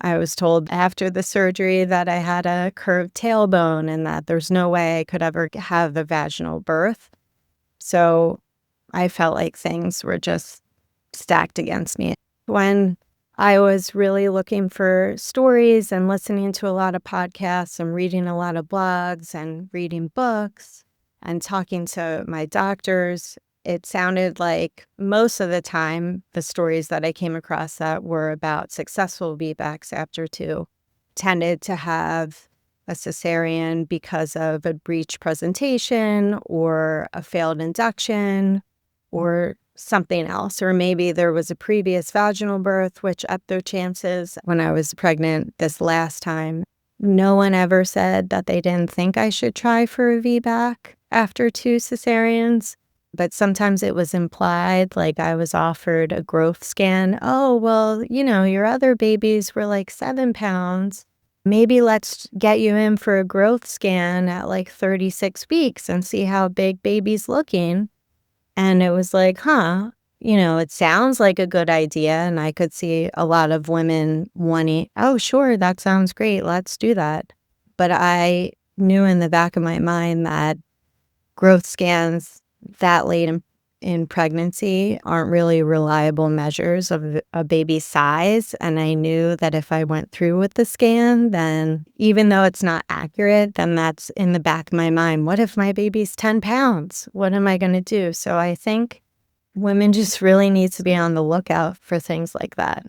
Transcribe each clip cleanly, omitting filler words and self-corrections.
I was told after the surgery that I had a curved tailbone and that there's no way I could ever have a vaginal birth. So I felt like things were just stacked against me. When I was really looking for stories and listening to a lot of podcasts and reading a lot of blogs and reading books and talking to my doctors, it sounded like most of the time the stories that I came across that were about successful VBACs after 2 tended to have a cesarean because of a breech presentation or a failed induction or something else. Or maybe there was a previous vaginal birth, which upped their chances. When I was pregnant this last time, no one ever said that they didn't think I should try for a VBAC after 2 cesareans. But sometimes it was implied, like I was offered a growth scan. Oh, well, your other babies were like 7 pounds. Maybe let's get you in for a growth scan at like 36 weeks and see how big baby's looking. And it was like, it sounds like a good idea. And I could see a lot of women wanting, oh, sure, that sounds great. Let's do that. But I knew in the back of my mind that growth scans that late in pregnancy aren't really reliable measures of a baby's size. And I knew that if I went through with the scan, then even though it's not accurate, then that's in the back of my mind. What if my baby's 10 pounds? What am I going to do? So I think women just really need to be on the lookout for things like that.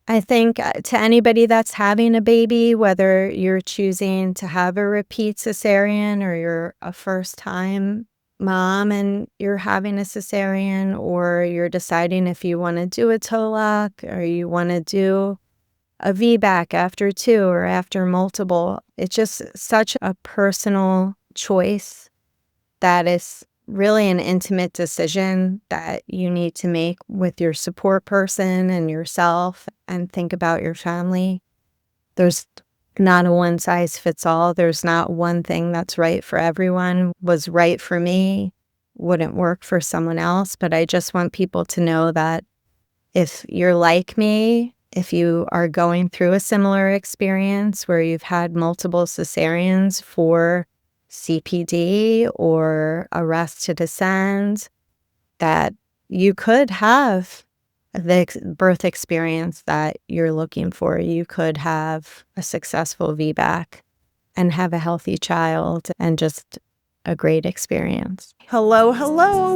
I think to anybody that's having a baby, whether you're choosing to have a repeat cesarean or you're a first-time mom and you're having a cesarean, or you're deciding if you want to do a toe lock or you want to do a VBAC after 2 or after multiple, it's just such a personal choice that is really an intimate decision that you need to make with your support person and yourself and think about your family. There's not a one size fits all. There's not one thing that's right for everyone. Was right for me wouldn't work for someone else. But I just want people to know that if you're like me, if you are going through a similar experience where you've had multiple cesareans for CPD or arrest to descend, that you could have the birth experience that you're looking for. You could have a successful VBAC and have a healthy child and just a great experience. Hello.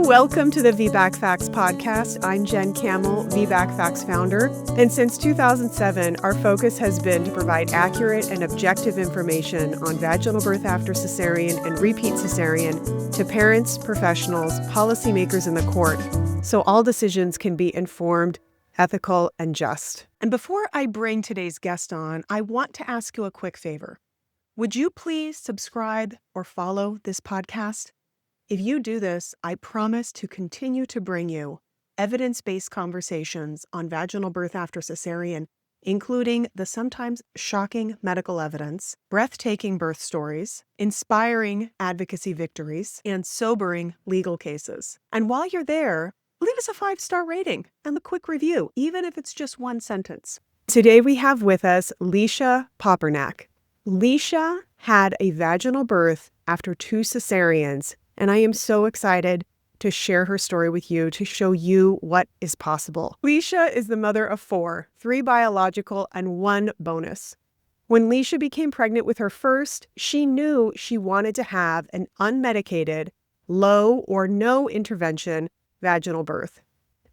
Welcome to the VBAC Facts podcast. I'm Jen Camel, VBAC Facts founder. And since 2007, our focus has been to provide accurate and objective information on vaginal birth after cesarean and repeat cesarean to parents, professionals, policymakers in the court, so all decisions can be informed, ethical, and just. And before I bring today's guest on, I want to ask you a quick favor. Would you please subscribe or follow this podcast? If you do this, I promise to continue to bring you evidence-based conversations on vaginal birth after cesarean, including the sometimes shocking medical evidence, breathtaking birth stories, inspiring advocacy victories, and sobering legal cases. And while you're there, leave us a 5-star rating and a quick review, even if it's just one sentence. Today we have with us Licia Popernack. Licia had a vaginal birth after 2 cesareans, and I am so excited to share her story with you to show you what is possible. Licia is the mother of 4, 3 biological and 1 bonus. When Licia became pregnant with her first, she knew she wanted to have an unmedicated, low or no intervention vaginal birth.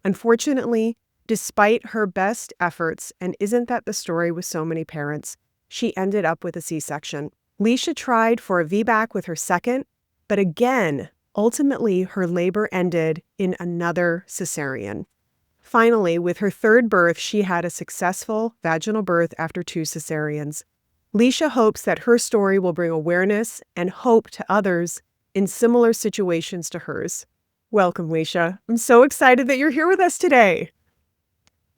Unfortunately, despite her best efforts, and isn't that the story with so many parents, she ended up with a C-section. Licia tried for a VBAC with her second, but again, ultimately her labor ended in another cesarean. Finally, with her third birth, she had a successful vaginal birth after 2 cesareans. Licia hopes that her story will bring awareness and hope to others in similar situations to hers. Welcome, Licia. I'm so excited that you're here with us today.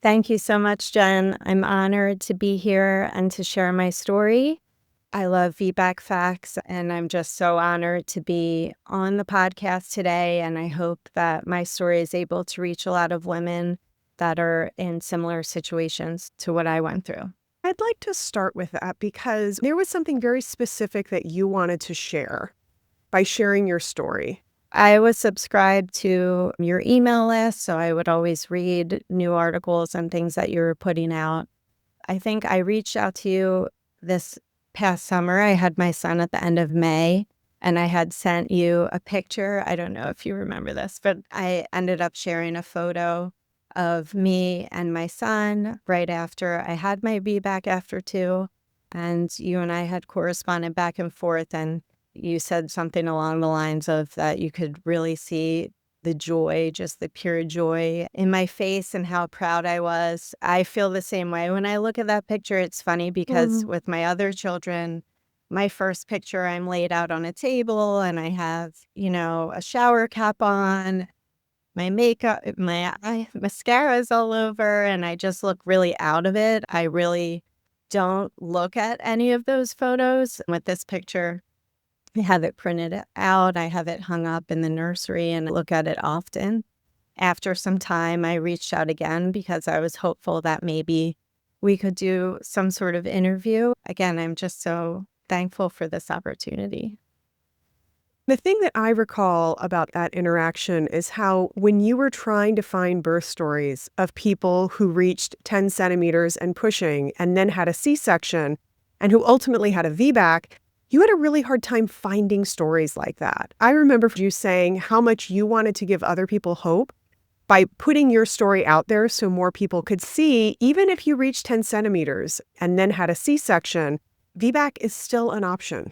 Thank you so much, Jen. I'm honored to be here and to share my story. I love VBAC Facts, and I'm just so honored to be on the podcast today, and I hope that my story is able to reach a lot of women that are in similar situations to what I went through. I'd like to start with that because there was something very specific that you wanted to share by sharing your story. I was subscribed to your email list, so I would always read new articles and things that you were putting out. I think I reached out to you this past summer. I had my son at the end of May, and I had sent you a picture. I don't know if you remember this, but I ended up sharing a photo of me and my son right after I had my VBAC after 2. And you and I had corresponded back and forth, and you said something along the lines of that you could really see the joy, just the pure joy in my face and how proud I was. I feel the same way. When I look at that picture, it's funny because with my other children, my first picture, I'm laid out on a table and I have, a shower cap on, my makeup, my mascara is all over, and I just look really out of it. I really don't look at any of those photos. With this picture, I have it printed out. I have it hung up in the nursery and I look at it often. After some time, I reached out again because I was hopeful that maybe we could do some sort of interview. Again, I'm just so thankful for this opportunity. The thing that I recall about that interaction is how when you were trying to find birth stories of people who reached 10 centimeters and pushing and then had a C-section and who ultimately had a VBAC, you had a really hard time finding stories like that. I remember you saying how much you wanted to give other people hope by putting your story out there so more people could see, even if you reached 10 centimeters and then had a C-section, VBAC is still an option.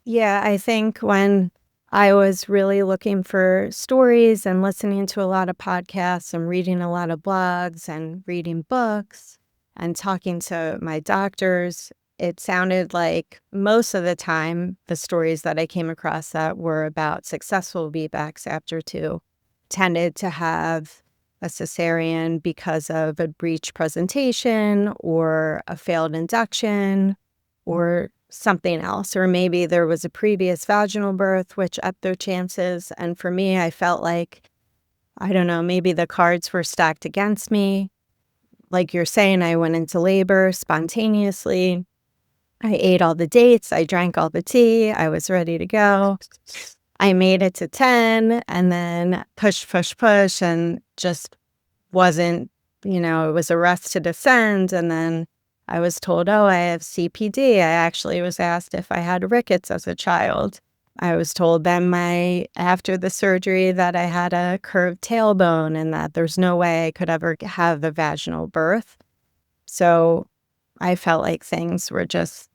Yeah, I think when I was really looking for stories and listening to a lot of podcasts and reading a lot of blogs and reading books and talking to my doctors, it sounded like most of the time the stories that I came across that were about successful VBACs after 2 tended to have a cesarean because of a breech presentation or a failed induction or something else, or maybe there was a previous vaginal birth, which upped their chances. And for me, I felt like, I don't know, maybe the cards were stacked against me. Like you're saying, I went into labor spontaneously. I ate all the dates. I drank all the tea. I was ready to go. I made it to 10 and then push, and just wasn't, it was a rest to descend. And then I was told, oh, I have CPD. I actually was asked if I had rickets as a child. I was told then after the surgery that I had a curved tailbone and that there's no way I could ever have a vaginal birth. So I felt like things were just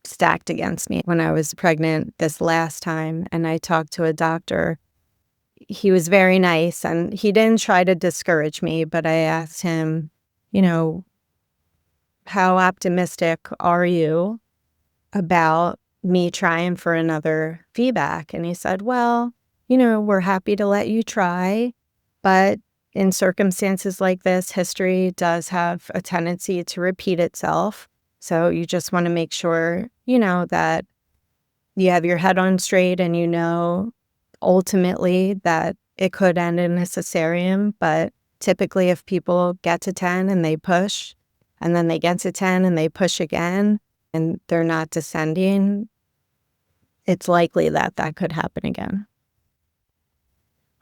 stacked against me when I was pregnant this last time. And I talked to a doctor. He was very nice and he didn't try to discourage me, but I asked him, how optimistic are you about me trying for another VBAC? And he said, well, we're happy to let you try, but in circumstances like this, history does have a tendency to repeat itself. So you just want to make sure, that you have your head on straight and ultimately that it could end in a cesarean. But typically if people get to 10 and they push, and then they get to 10 and they push again, and they're not descending, it's likely that that could happen again.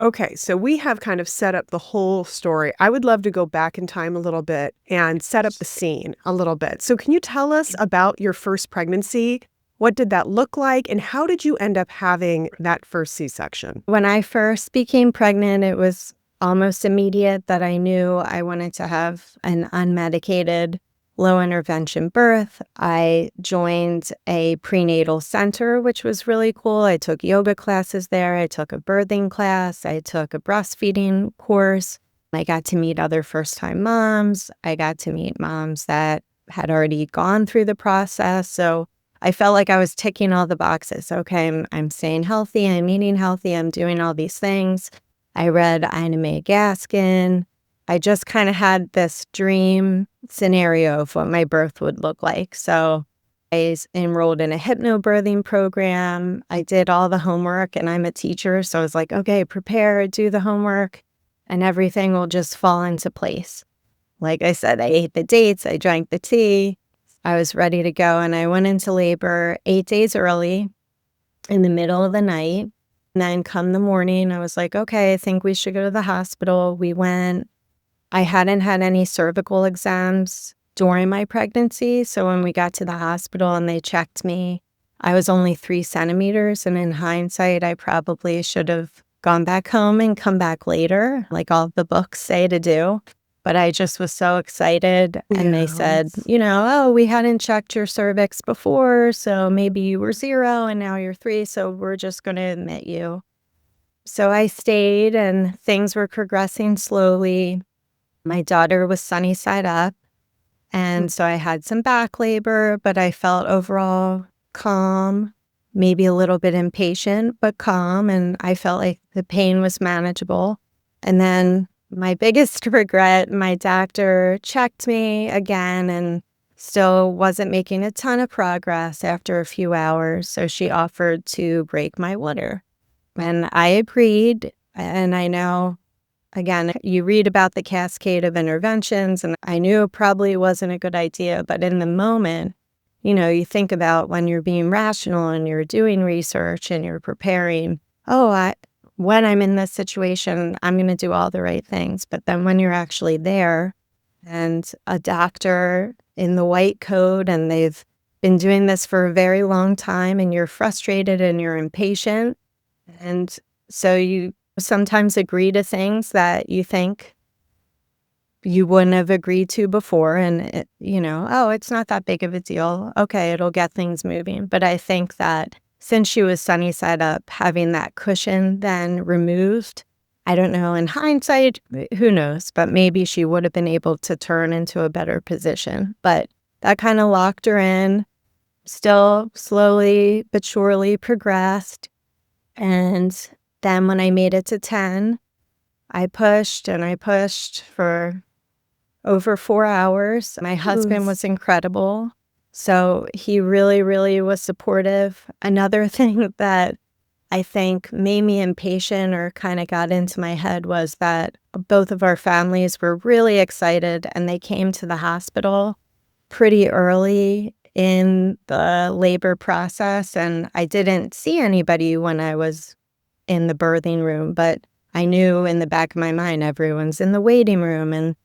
Okay, so we have kind of set up the whole story. I would love to go back in time a little bit and set up the scene a little bit. So can you tell us about your first pregnancy? What did that look like, and how did you end up having that first C-section? When I first became pregnant, it was almost immediate that I knew I wanted to have an unmedicated, low intervention birth. I joined a prenatal center, which was really cool. I took yoga classes there. I took a birthing class. I took a breastfeeding course. I got to meet other first-time moms. I got to meet moms that had already gone through the process. So I felt like I was ticking all the boxes. Okay, I'm staying healthy. I'm eating healthy. I'm doing all these things. I read Ina May Gaskin. I just kind of had this dream scenario of what my birth would look like. So I enrolled in a hypnobirthing program. I did all the homework, and I'm a teacher. So I was like, okay, prepare, do the homework, and everything will just fall into place. Like I said, I ate the dates. I drank the tea. I was ready to go, and I went into labor 8 days early in the middle of the night. And then come the morning, I was like, "Okay, I think we should go to the hospital." We went. I hadn't had any cervical exams during my pregnancy, so when we got to the hospital and they checked me, I was only 3 centimeters, and in hindsight, I probably should have gone back home and come back later, like all the books say to do. But I just was so excited, and they said, Yes. "Oh, we hadn't checked your cervix before, so maybe you were 0 and now you're 3, so we're just gonna admit you." So I stayed, and things were progressing slowly. My daughter was sunny side up, and so I had some back labor, but I felt overall calm, maybe a little bit impatient, but calm, and I felt like the pain was manageable. And then my biggest regret, my doctor checked me again and still wasn't making a ton of progress after a few hours, so she offered to break my water. And I agreed, and I know, again, you read about the cascade of interventions, and I knew it probably wasn't a good idea, but in the moment, you think about when you're being rational and you're doing research and you're preparing, when I'm in this situation, I'm going to do all the right things. But then when you're actually there and a doctor in the white coat and they've been doing this for a very long time and you're frustrated and you're impatient, and so you sometimes agree to things that you think you wouldn't have agreed to before. And, it's not that big of a deal. Okay, it'll get things moving. But I think that since she was sunny side up, having that cushion then removed, I don't know, in hindsight, who knows, but maybe she would have been able to turn into a better position. But that kind of locked her in, still slowly but surely progressed. And then when I made it to 10, I pushed and I pushed for over 4 hours. My husband was incredible. So he really, really was supportive. Another thing that I think made me impatient or kind of got into my head was that both of our families were really excited, and they came to the hospital pretty early in the labor process. And I didn't see anybody when I was in the birthing room, but I knew in the back of my mind, everyone's in the waiting room. And,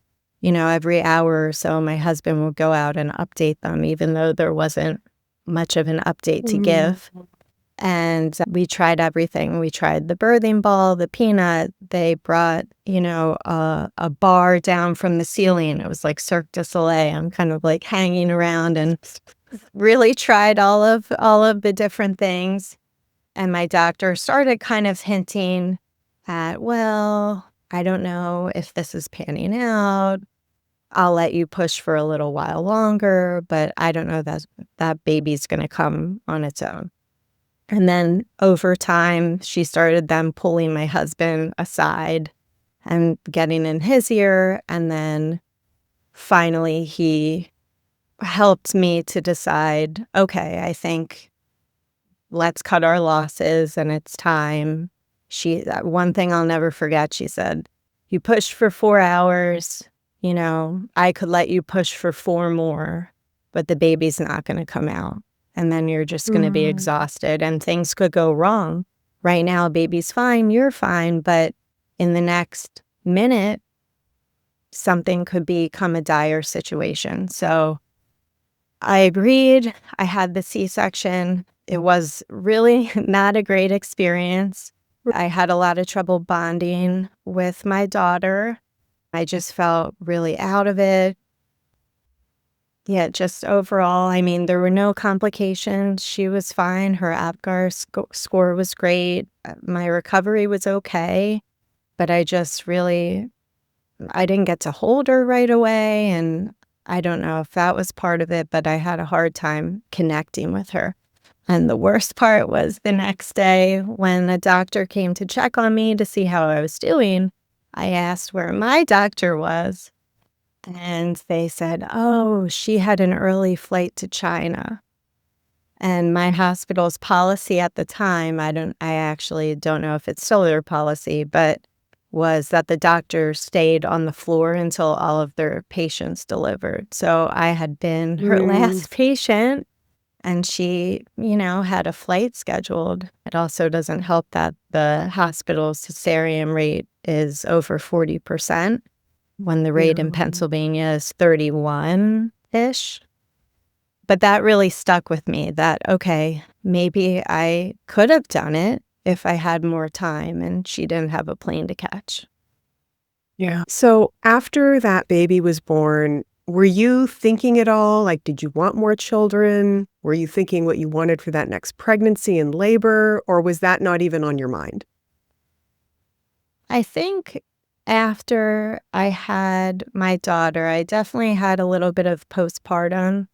every hour or so, my husband would go out and update them, even though there wasn't much of an update to give. And we tried everything. We tried the birthing ball, the peanut. They brought, a bar down from the ceiling. It was like Cirque du Soleil. I'm kind of like hanging around and really tried all of the different things. And my doctor started kind of hinting at, well, I don't know if this is panning out. I'll let you push for a little while longer, but I don't know that baby's going to come on its own. And then over time, she started then pulling my husband aside and getting in his ear. And then finally, he helped me to decide, okay, I think let's cut our losses and it's time. One thing I'll never forget, she said, "You pushed for 4 hours. I could let you push for 4 more, but the baby's not going to come out. And then you're just going to be exhausted and things could go wrong. Right now, baby's fine, you're fine, but in the next minute, something could become a dire situation." So I agreed. I had the C-section. It was really not a great experience. I had a lot of trouble bonding with my daughter. I just felt really out of it. Yeah, just overall, there were no complications. She was fine. Her APGAR score was great. My recovery was okay, but I didn't get to hold her right away, and I don't know if that was part of it, but I had a hard time connecting with her. And the worst part was the next day when a doctor came to check on me to see how I was doing. I asked where my doctor was, and they said, "Oh, she had an early flight to China." And my hospital's policy at the time, I actually don't know if it's still their policy, but was that the doctor stayed on the floor until all of their patients delivered. So I had been her last patient, and she, had a flight scheduled. It also doesn't help that the hospital's cesarean rate is over 40%, when the rate in Pennsylvania is 31-ish. But that really stuck with me that, okay, maybe I could have done it if I had more time and she didn't have a plane to catch. Yeah. So after that baby was born, were you thinking at all, like, did you want more children? Were you thinking what you wanted for that next pregnancy and labor, or was that not even on your mind? I think after I had my daughter, I definitely had a little bit of postpartum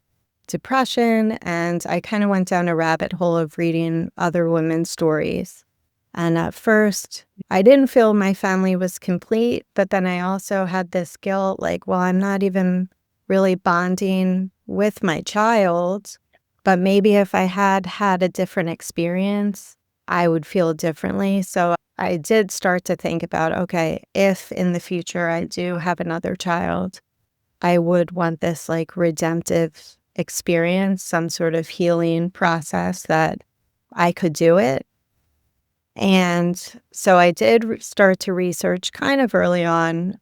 depression, and I kind of went down a rabbit hole of reading other women's stories. And at first, I didn't feel my family was complete, but then I also had this guilt, like, well, I'm not even really bonding with my child, but maybe if I had had a different experience, I would feel differently. So I did start to think about, okay, if in the future I do have another child, I would want this like redemptive experience, some sort of healing process that I could do it. And so I did start to research kind of early on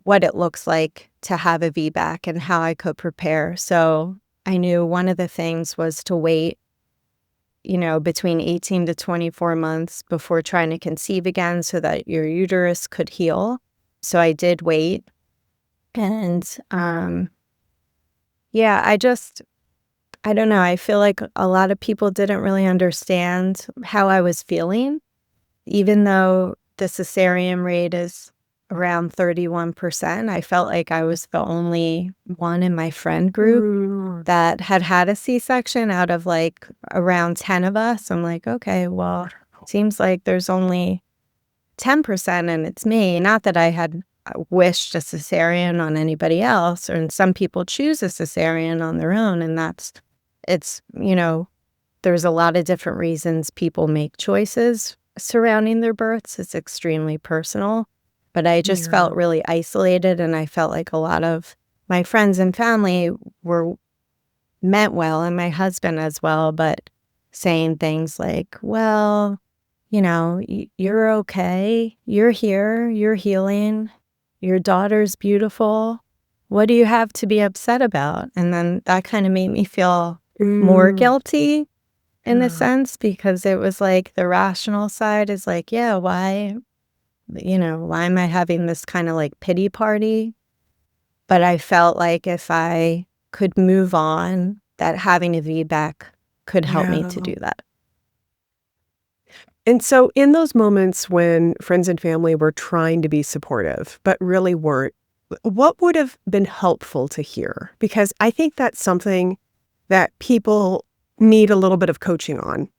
what it looks like to have a VBAC and how I could prepare. So I knew one of the things was to wait, between 18 to 24 months before trying to conceive again so that your uterus could heal. So I did wait. And yeah, I don't know. I feel like a lot of people didn't really understand how I was feeling, even though the cesarean rate is around 31%. I felt like I was the only one in my friend group that had had a C-section out of like around 10 of us. I'm like, okay, well, seems like there's only 10% and it's me. Not that I had wished a cesarean on anybody else, or some people choose a cesarean on their own, and there's a lot of different reasons people make choices surrounding their births. It's extremely personal. But I just felt really isolated, and I felt like a lot of my friends and family meant well, and my husband as well, but saying things like, well, you're okay. You're here. You're healing. Your daughter's beautiful. What do you have to be upset about? And then that kind of made me feel more guilty in a sense, because it was like the rational side is like, yeah, why am I having this kind of like pity party? But I felt like if I could move on, that having a VBAC could help me to do that. And so in those moments when friends and family were trying to be supportive, but really weren't, what would have been helpful to hear? Because I think that's something that people need a little bit of coaching on.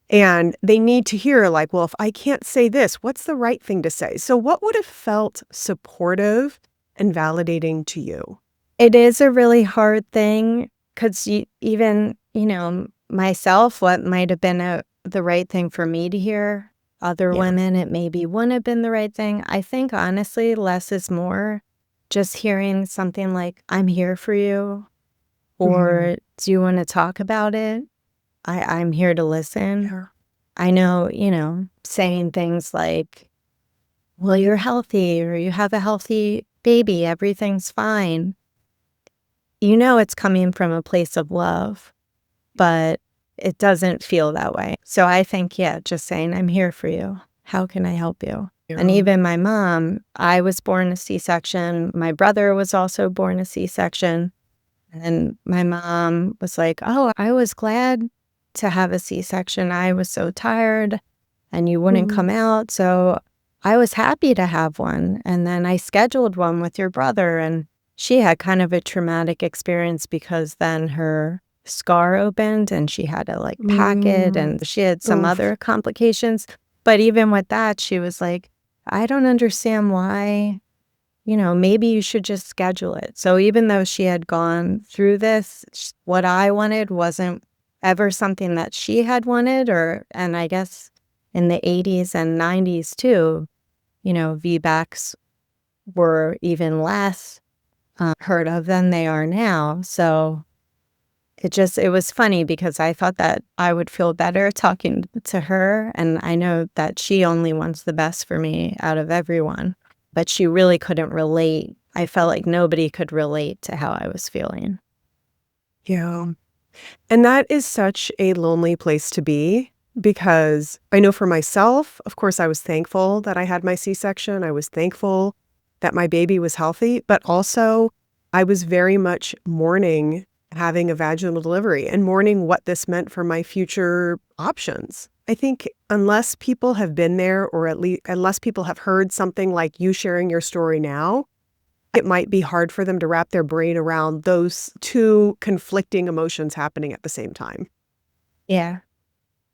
And they need to hear, like, well, if I can't say this, what's the right thing to say? So what would have felt supportive and validating to you? It is a really hard thing, because even, myself, what might have been the right thing for me to hear, other women, it maybe wouldn't have been the right thing. I think, honestly, less is more. Just hearing something like, I'm here for you, or do you want to talk about it? I'm here to listen. Yeah. I know, saying things like, well, you're healthy, or you have a healthy baby, everything's fine. It's coming from a place of love, but it doesn't feel that way. So I think, just saying, I'm here for you. How can I help you? Yeah. And even my mom, I was born a C-section. My brother was also born a C-section. And my mom was like, oh, I was glad to have a C-section. I was so tired and you wouldn't come out. So I was happy to have one. And then I scheduled one with your brother, and she had kind of a traumatic experience because then her scar opened and she had to like pack it, and she had some other complications. But even with that, she was like, I don't understand why, maybe you should just schedule it. So even though she had gone through this, what I wanted wasn't ever something that she had wanted, and I guess in the 80s and 90s too, VBACs were even less heard of than they are now. So it was funny because I thought that I would feel better talking to her. And I know that she only wants the best for me out of everyone, but she really couldn't relate. I felt like nobody could relate to how I was feeling. Yeah. And that is such a lonely place to be, because I know for myself, of course, I was thankful that I had my C-section. I was thankful that my baby was healthy, but also I was very much mourning having a vaginal delivery and mourning what this meant for my future options. I think unless people have been there, or at least unless people have heard something like you sharing your story now, it might be hard for them to wrap their brain around those two conflicting emotions happening at the same time. Yeah,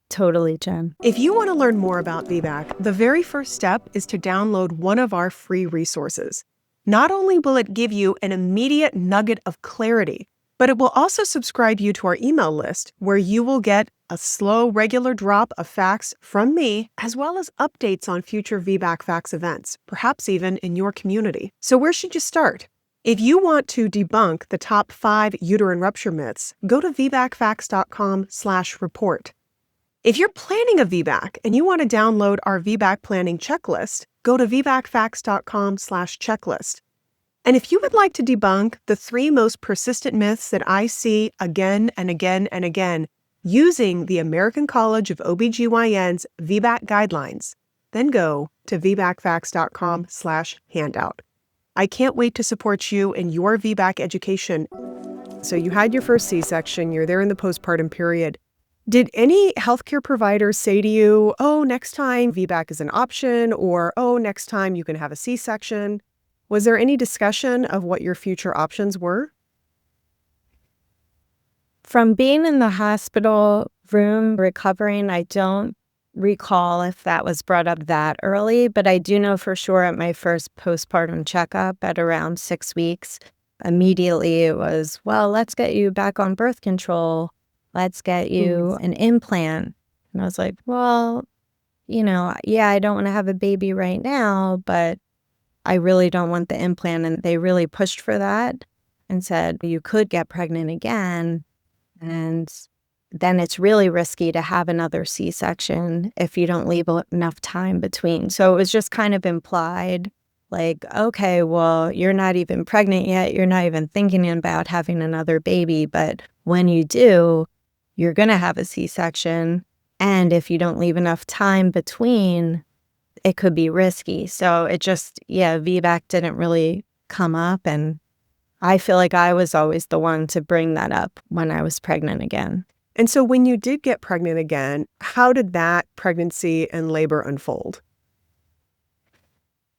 totally, Jen. If you want to learn more about VBAC, the very first step is to download one of our free resources. Not only will it give you an immediate nugget of clarity, but it will also subscribe you to our email list, where you will get a slow, regular drop of facts from me, as well as updates on future VBAC Facts events, perhaps even in your community. So where should you start? If you want to debunk the top 5 uterine rupture myths, go to vbacfacts.com/report. If you're planning a VBAC and you want to download our VBAC planning checklist, go to vbacfacts.com/checklist. And if you would like to debunk the 3 most persistent myths that I see again and again and again using the American College of OBGYN's VBAC guidelines, then go to vbacfacts.com/handout. I can't wait to support you in your VBAC education. So you had your first C-section, you're there in the postpartum period. Did any healthcare providers say to you, oh, next time VBAC is an option, or, oh, next time you can have a C-section? Was there any discussion of what your future options were? From being in the hospital room recovering, I don't recall if that was brought up that early, but I do know for sure at my first postpartum checkup at around 6 weeks, immediately it was, well, let's get you back on birth control. Let's get you an implant. And I was like, well, yeah, I don't want to have a baby right now, but I really don't want the implant. And they really pushed for that and said, you could get pregnant again. And then it's really risky to have another C-section if you don't leave enough time between. So it was just kind of implied, like, okay, well, you're not even pregnant yet. You're not even thinking about having another baby. But when you do, you're going to have a C-section. And if you don't leave enough time between, it could be risky. So it just, VBAC didn't really come up. And I feel like I was always the one to bring that up when I was pregnant again. And so when you did get pregnant again, how did that pregnancy and labor unfold?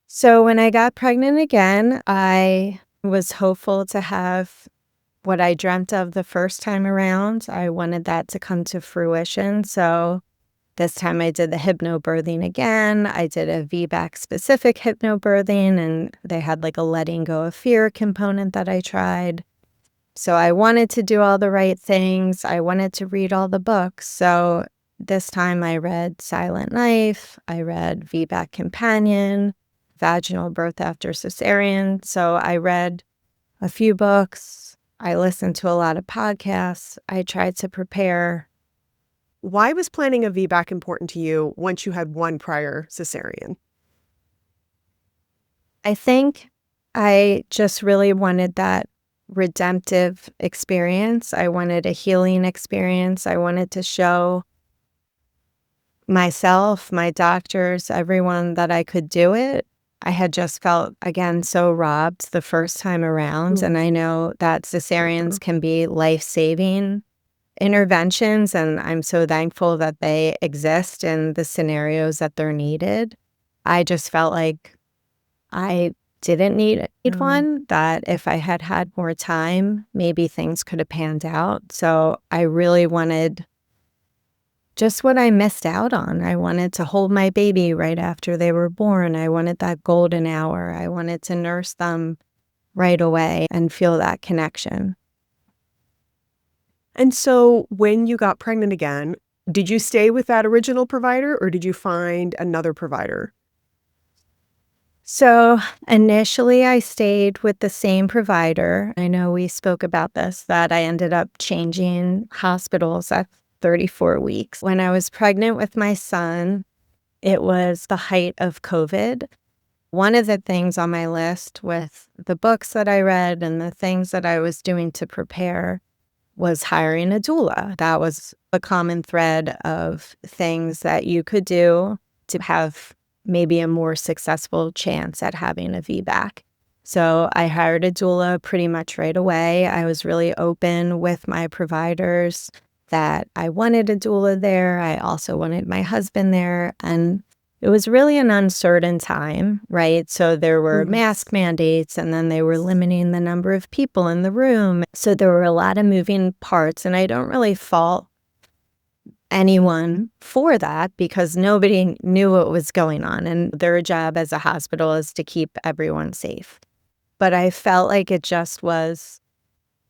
So when I got pregnant again, I was hopeful to have what I dreamt of the first time around. I wanted that to come to fruition. So this time I did the hypnobirthing again. I did a VBAC-specific hypnobirthing, and they had like a letting go of fear component that I tried. So I wanted to do all the right things. I wanted to read all the books. So this time I read Silent Knife. I read VBAC Companion, Vaginal Birth After Cesarean. So I read a few books. I listened to a lot of podcasts. I tried to prepare. Why was planning a VBAC important to you once you had one prior cesarean? I think I just really wanted that redemptive experience. I wanted a healing experience. I wanted to show myself, my doctors, everyone that I could do it. I had just felt, again, so robbed the first time around. And I know that cesareans can be life-saving interventions, and I'm so thankful that they exist in the scenarios that they're needed. I just felt like I didn't need one, that if I had had more time, maybe things could have panned out. So I really wanted just what I missed out on. I wanted to hold my baby right after they were born. I wanted that golden hour. I wanted to nurse them right away and feel that connection. And so when you got pregnant again, did you stay with that original provider, or did you find another provider? So initially, I stayed with the same provider. I know we spoke about this, that I ended up changing hospitals at 34 weeks. When I was pregnant with my son, it was the height of COVID. One of the things on my list with the books that I read and the things that I was doing to prepare was hiring a doula. That was a common thread of things that you could do to have maybe a more successful chance at having a VBAC. So I hired a doula pretty much right away. I was really open with my providers that I wanted a doula there. I also wanted my husband there. And it was really an uncertain time, right? So there were Mhm. mask mandates, and then they were limiting the number of people in the room. So there were a lot of moving parts, and I don't really fault anyone for that because nobody knew what was going on, and their job as a hospital is to keep everyone safe. But I felt like it just was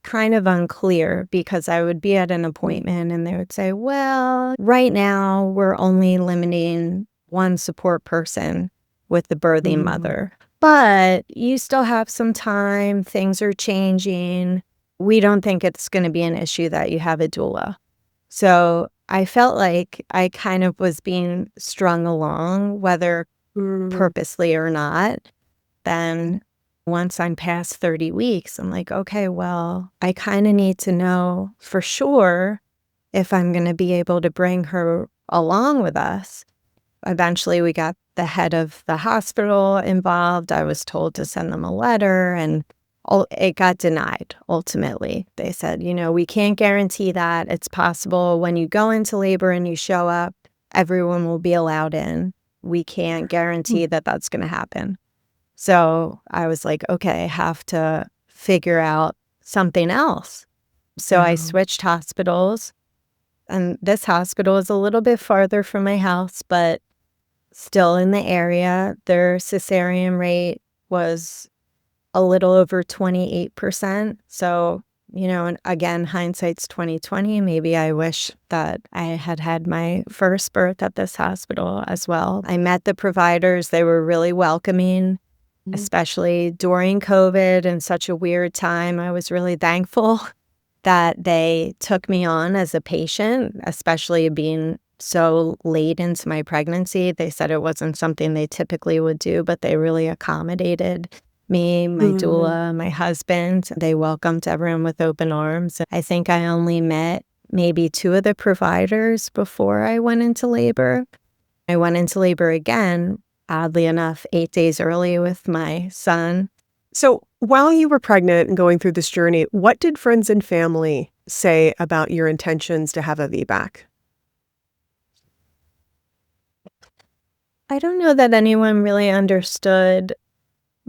kind of unclear because I would be at an appointment and they would say, well, right now we're only limiting one support person with the birthing Mhm. mother, but you still have some time. Things are changing. We don't think it's going to be an issue that you have a doula. So I felt like I kind of was being strung along, whether Mhm. purposely or not. Then once I'm past 30 weeks, I'm like, okay, well, I kind of need to know for sure if I'm going to be able to bring her along with us. Eventually, we got the head of the hospital involved. I was told to send them a letter, and it got denied ultimately. They said, we can't guarantee that. It's possible when you go into labor and you show up, everyone will be allowed in. We can't guarantee that that's going to happen. So I was like, okay, I have to figure out something else. So I Yeah. switched hospitals, and this hospital is a little bit farther from my house, but still in the area. Their cesarean rate was a little over 28%. So, and again, hindsight's 2020. Maybe I wish that I had had my first birth at this hospital as well. I met the providers. They were really welcoming, Mhm. especially during COVID and such a weird time. I was really thankful that they took me on as a patient, especially being so late into my pregnancy. They said it wasn't something they typically would do, but they really accommodated me, my Mhm. doula, my husband. They welcomed everyone with open arms. I think I only met maybe two of the providers before I went into labor. I went into labor again, oddly enough, 8 days early with my son. So, while you were pregnant and going through this journey, what did friends and family say about your intentions to have a VBAC? I don't know that anyone really understood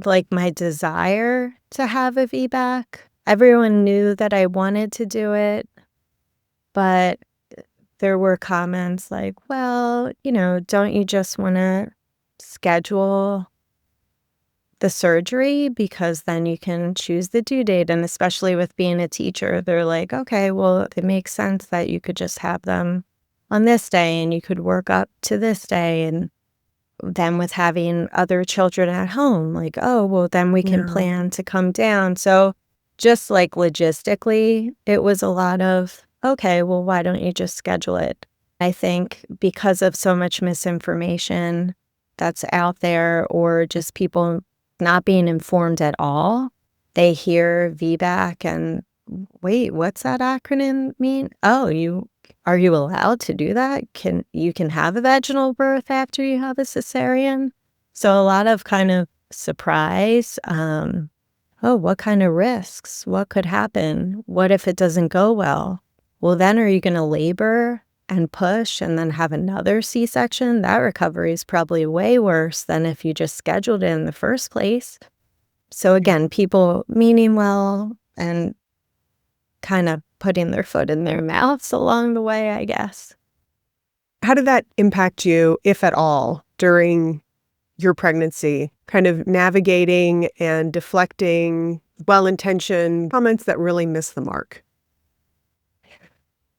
like my desire to have a VBAC. Everyone knew that I wanted to do it, but there were comments like, well, don't you just want to schedule the surgery because then you can choose the due date? And especially with being a teacher, they're like, okay, well, it makes sense that you could just have them on this day and you could work up to this day. And then with having other children at home, like, oh, well, then we can Yeah. plan to come down. So just like logistically, it was a lot of, okay, well, why don't you just schedule it? I think because of so much misinformation that's out there or just people not being informed at all, they hear VBAC and wait, what's that acronym mean? Oh, are you allowed to do that? You can have a vaginal birth after you have a cesarean? So a lot of kind of surprise. Oh, what kind of risks? What could happen? What if it doesn't go well? Well, then are you going to labor and push and then have another C-section? That recovery is probably way worse than if you just scheduled it in the first place. So Yeah. again, people meaning well and kind of putting their foot in their mouths along the way, I guess. How did that impact you, if at all, during your pregnancy? Kind of navigating and deflecting well-intentioned comments that really miss the mark?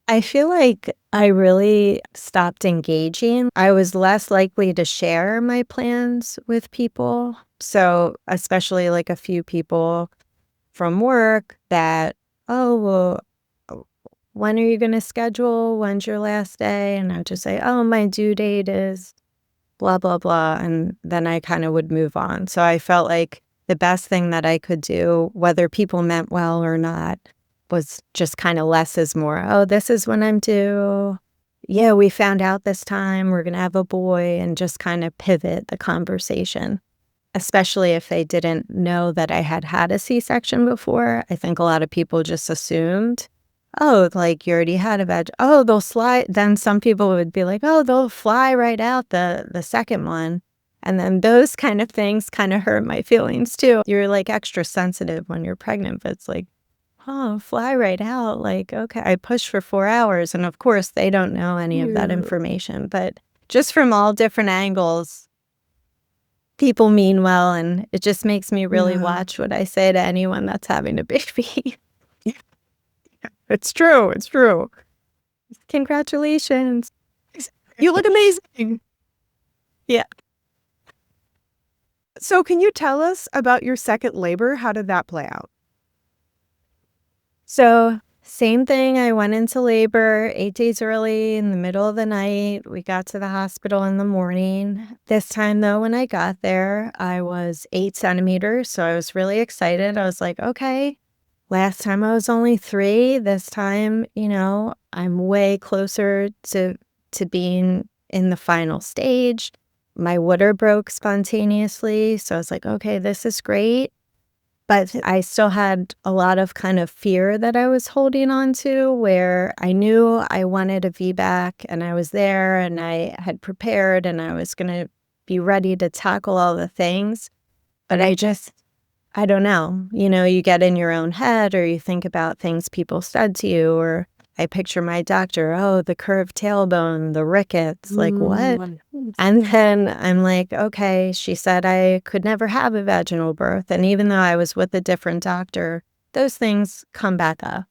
I feel like I really stopped engaging. I was less likely to share my plans with people. So especially like a few people from work that, oh, well, when are you going to schedule? When's your last day? And I would just say, oh, my due date is blah, blah, blah. And then I kind of would move on. So I felt like the best thing that I could do, whether people meant well or not, was just kind of less is more. Oh, this is when I'm due. Yeah, we found out this time we're going to have a boy, and just kind of pivot the conversation, especially if they didn't know that I had had a C-section before. I think a lot of people just assumed, oh, like, you already had a veg. Oh, they'll slide. Then some people would be like, oh, they'll fly right out the second one. And then those kind of things kind of hurt my feelings too. You're like extra sensitive when you're pregnant, but it's like, oh, fly right out. Like, okay, I pushed for 4 hours. And of course, they don't know any of that information. But just from all different angles, people mean well. And it just makes me really watch what I say to anyone that's having a baby. It's true. It's true. Congratulations. You look amazing. Yeah. So can you tell us about your second labor? How did that play out? So same thing. I went into labor 8 days early in the middle of the night. We got to the hospital in the morning. This time, though, when I got there, I was 8 centimeters. So I was really excited. I was like, okay, last time I was only 3. This time, I'm way closer to being in the final stage. My water broke spontaneously. So I was like, okay, this is great. But I still had a lot of kind of fear that I was holding on to, where I knew I wanted a VBAC, and I was there and I had prepared and I was going to be ready to tackle all the things. But I don't know. You get in your own head, or you think about things people said to you, or I picture my doctor, oh, the curved tailbone, the rickets, like what? And then I'm like, okay, she said I could never have a vaginal birth. And even though I was with a different doctor, those things come back up.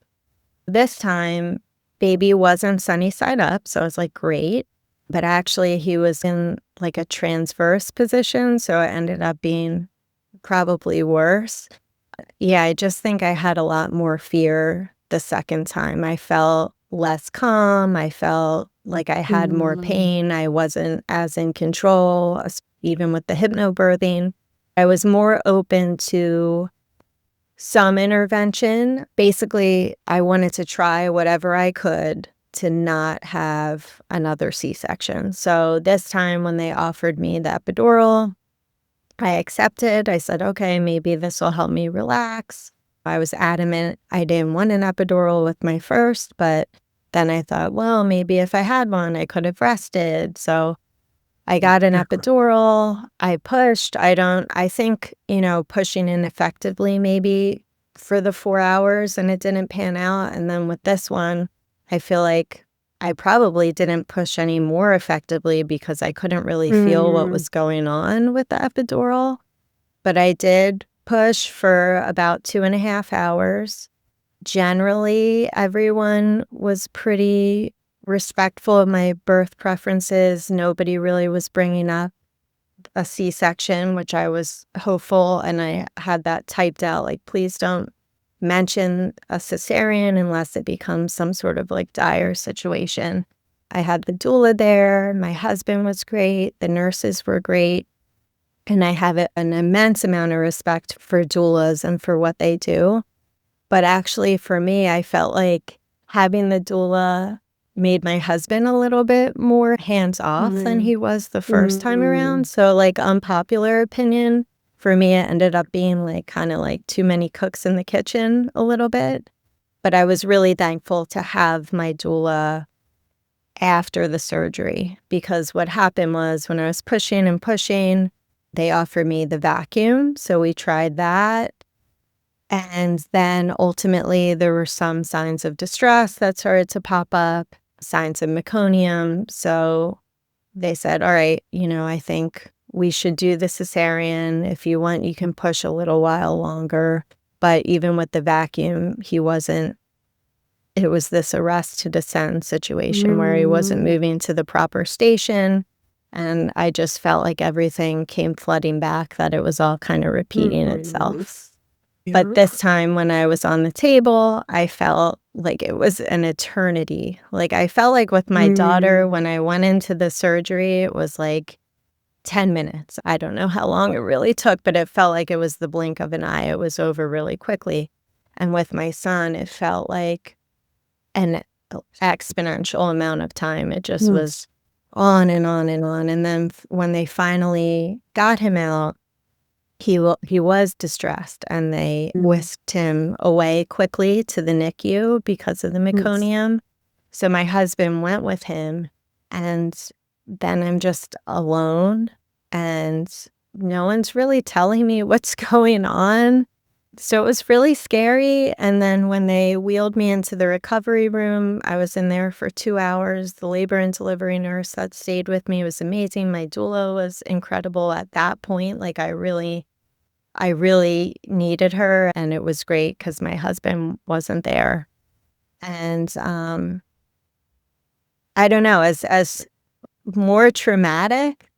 This time, baby wasn't sunny side up. So I was like, great. But actually, he was in like a transverse position. So it ended up being probably worse. Yeah, I just think I had a lot more fear the second time. I felt less calm. I felt like I had more pain. I wasn't as in control, even with the hypnobirthing. I was more open to some intervention. Basically, I wanted to try whatever I could to not have another C-section. So this time when they offered me the epidural, I accepted. I said, okay, maybe this will help me relax. I was adamant I didn't want an epidural with my first, but then I thought, well, maybe if I had one, I could have rested. So I got an epidural. I pushed. I think, pushing ineffectively maybe for the 4 hours, and it didn't pan out. And then with this one, I feel like I probably didn't push any more effectively because I couldn't really feel what was going on with the epidural. But I did push for about 2.5 hours. Generally, everyone was pretty respectful of my birth preferences. Nobody really was bringing up a C-section, which I was hopeful, and I had that typed out, like, please don't mention a cesarean unless it becomes some sort of like dire situation. I had the doula there. My husband was great. The nurses were great. And I have an immense amount of respect for doulas and for what they do. But actually, for me, I felt like having the doula made my husband a little bit more hands-off than he was the first time around. So, like, unpopular opinion, for me, it ended up being like kind of like too many cooks in the kitchen a little bit. But I was really thankful to have my doula after the surgery, because what happened was when I was pushing and pushing, they offered me the vacuum. So we tried that. And then ultimately there were some signs of distress that started to pop up, signs of meconium. So they said, all right, I think we should do the cesarean. If you want, you can push a little while longer. But even with the vacuum, it was this arrest to descend situation where he wasn't moving to the proper station. And I just felt like everything came flooding back, that it was all kind of repeating itself. But this time when I was on the table, I felt like it was an eternity. Like I felt like with my daughter, when I went into the surgery, it was like 10 minutes. I don't know how long it really took, but it felt like it was the blink of an eye. It was over really quickly. And with my son, it felt like an exponential amount of time. It just was on and on and on. And then when they finally got him out, he was distressed, and they whisked him away quickly to the NICU because of the meconium. So my husband went with him, and then I'm just alone, and no one's really telling me what's going on. So it was really scary. And then when they wheeled me into the recovery room, I was in there for 2 hours. The labor and delivery nurse that stayed with me was amazing. My doula was incredible at that point. Like I really needed her, and it was great because my husband wasn't there. And I don't know, as more traumatic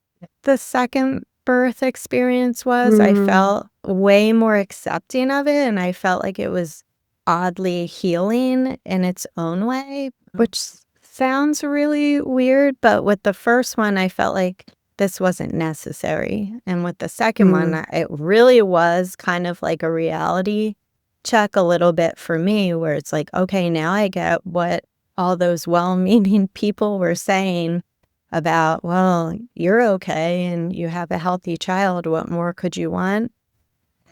the second birth experience was, I felt way more accepting of it, and I felt like it was oddly healing in its own way, which sounds really weird, but with the first one, I felt like this wasn't necessary. And with the second one, it really was kind of like a reality check a little bit for me, where it's like, okay, now I get what all those well-meaning people were saying about, well, you're okay and you have a healthy child. What more could you want?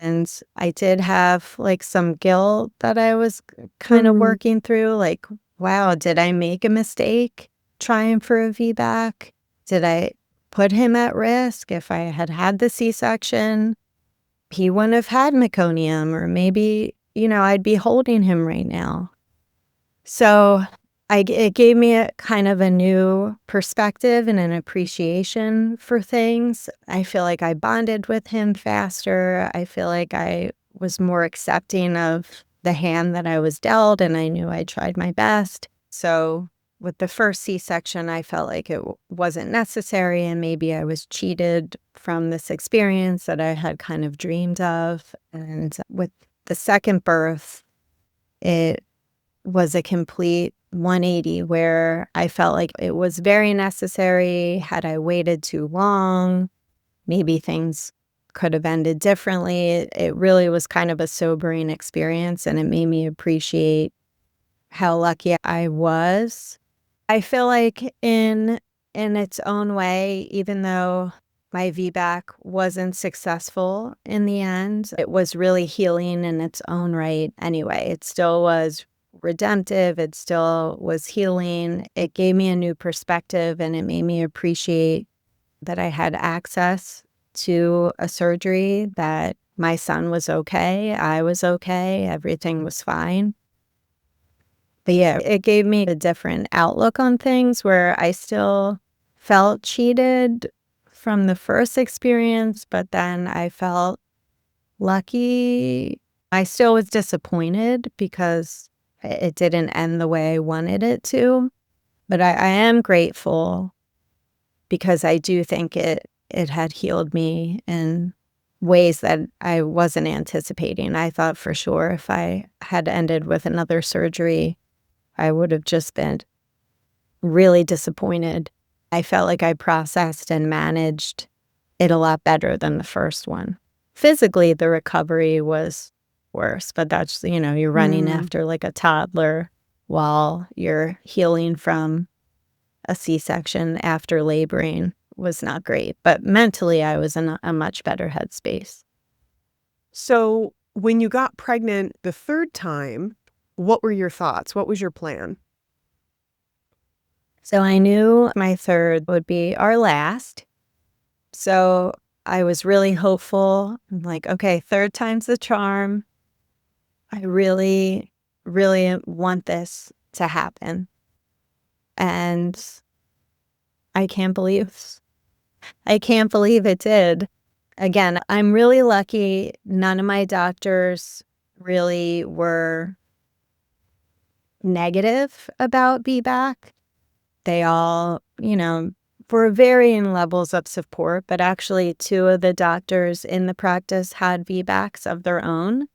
And I did have like some guilt that I was kind of working through. Like, wow, did I make a mistake trying for a VBAC? Did I put him at risk? If I had had the C-section, he wouldn't have had meconium, or maybe, I'd be holding him right now. So it gave me a kind of a new perspective and an appreciation for things. I feel like I bonded with him faster. I feel like I was more accepting of the hand that I was dealt, and I knew I tried my best. So with the first C-section, I felt like it wasn't necessary, and maybe I was cheated from this experience that I had kind of dreamed of. And with the second birth, it was a complete 180, where I felt like it was very necessary. Had I waited too long, maybe things could have ended differently. It really was kind of a sobering experience, and it made me appreciate how lucky I was. I feel like in its own way, even though my VBAC wasn't successful in the end, it was really healing in its own right anyway. It still was redemptive. It still was healing. It gave me a new perspective, and it made me appreciate that I had access to a surgery, that my son was okay, I was okay, everything was fine. But yeah, it gave me a different outlook on things, where I still felt cheated from the first experience, but then I felt lucky. I still was disappointed because it didn't end the way I wanted it to. But I am grateful, because I do think it had healed me in ways that I wasn't anticipating. I thought for sure if I had ended with another surgery, I would have just been really disappointed. I felt like I processed and managed it a lot better than the first one. Physically, the recovery was worse, but that's, you're running after like a toddler while you're healing from a C-section after laboring was not great. But mentally, I was in a much better headspace. So when you got pregnant the third time, what were your thoughts? What was your plan? So I knew my third would be our last. So I was really hopeful. I'm like, okay, third time's the charm. I really, really want this to happen. And I can't believe it did. Again, I'm really lucky. None of my doctors really were negative about VBAC. They all, were varying levels of support, but actually 2 of the doctors in the practice had VBACs of their own.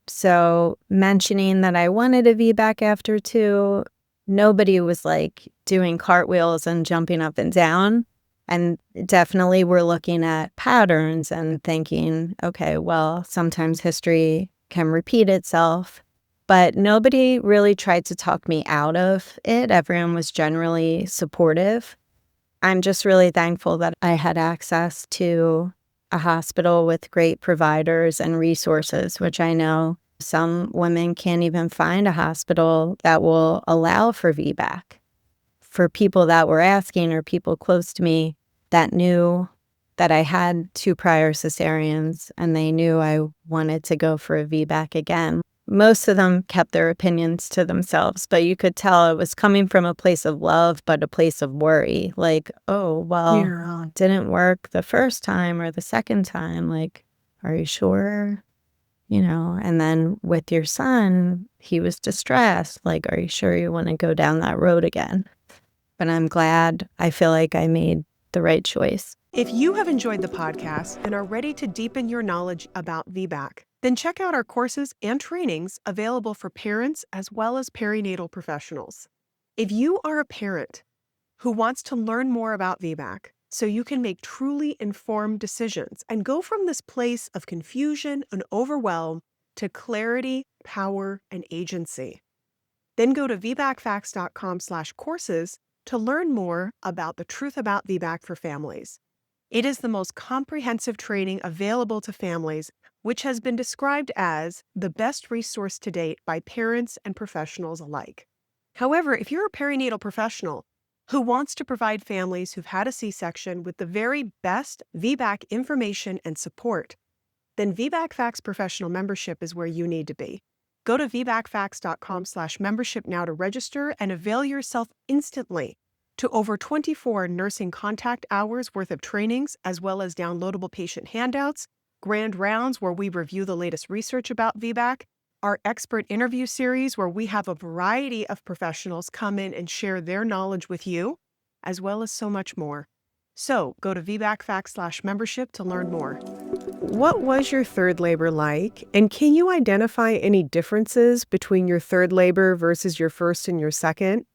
So mentioning that I wanted a VBAC after 2, nobody was like doing cartwheels and jumping up and down. And definitely we're looking at patterns and thinking, okay, well, sometimes history can repeat itself. But nobody really tried to talk me out of it. Everyone was generally supportive. I'm just really thankful that I had access to a hospital with great providers and resources, which I know some women can't even find a hospital that will allow for VBAC. For people that were asking or people close to me that knew that I had 2 prior cesareans and they knew I wanted to go for a VBAC again, most of them kept their opinions to themselves, but you could tell it was coming from a place of love, but a place of worry. Like, oh, well, it didn't work the first time or the second time. Like, are you sure? And then with your son, he was distressed. Like, are you sure you want to go down that road again? But I'm glad. I feel like I made the right choice. If you have enjoyed the podcast and are ready to deepen your knowledge about VBAC, then check out our courses and trainings available for parents as well as perinatal professionals. If you are a parent who wants to learn more about VBAC so you can make truly informed decisions and go from this place of confusion and overwhelm to clarity, power, and agency, then go to vbacfacts.com/courses to learn more about the truth about VBAC for families. It is the most comprehensive training available to families, which has been described as the best resource to date by parents and professionals alike. However, if you're a perinatal professional who wants to provide families who've had a C-section with the very best VBAC information and support, then VBAC Facts Professional Membership is where you need to be. Go to vbacfacts.com/membership now to register and avail yourself instantly to over 24 nursing contact hours worth of trainings, as well as downloadable patient handouts, grand rounds where we review the latest research about VBAC, our expert interview series where we have a variety of professionals come in and share their knowledge with you, as well as so much more. So go to vbacfacts/membership to learn more. What was your third labor like? And can you identify any differences between your third labor versus your first and your second?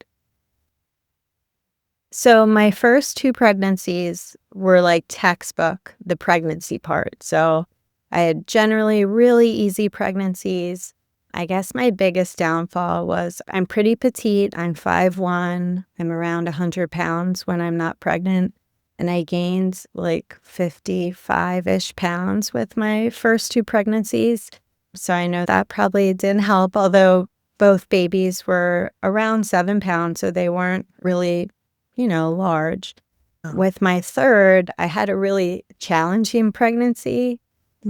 So my first 2 pregnancies were like textbook, the pregnancy part. So I had generally really easy pregnancies. I guess my biggest downfall was I'm pretty petite. I'm 5'1". I'm around 100 pounds when I'm not pregnant. And I gained like 55-ish pounds with my first 2 pregnancies. So I know that probably didn't help, although both babies were around 7 pounds, so they weren't really, large. With my third, I had a really challenging pregnancy,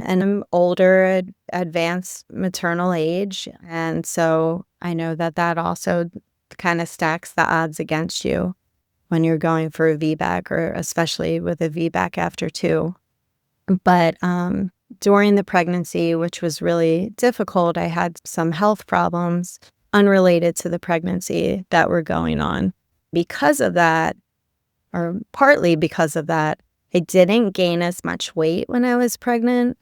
and I'm older, advanced maternal age. And so I know that also kind of stacks the odds against you when you're going for a VBAC, or especially with a VBAC after 2. But during the pregnancy, which was really difficult, I had some health problems unrelated to the pregnancy that were going on. Because of that, or partly because of that, I didn't gain as much weight when I was pregnant.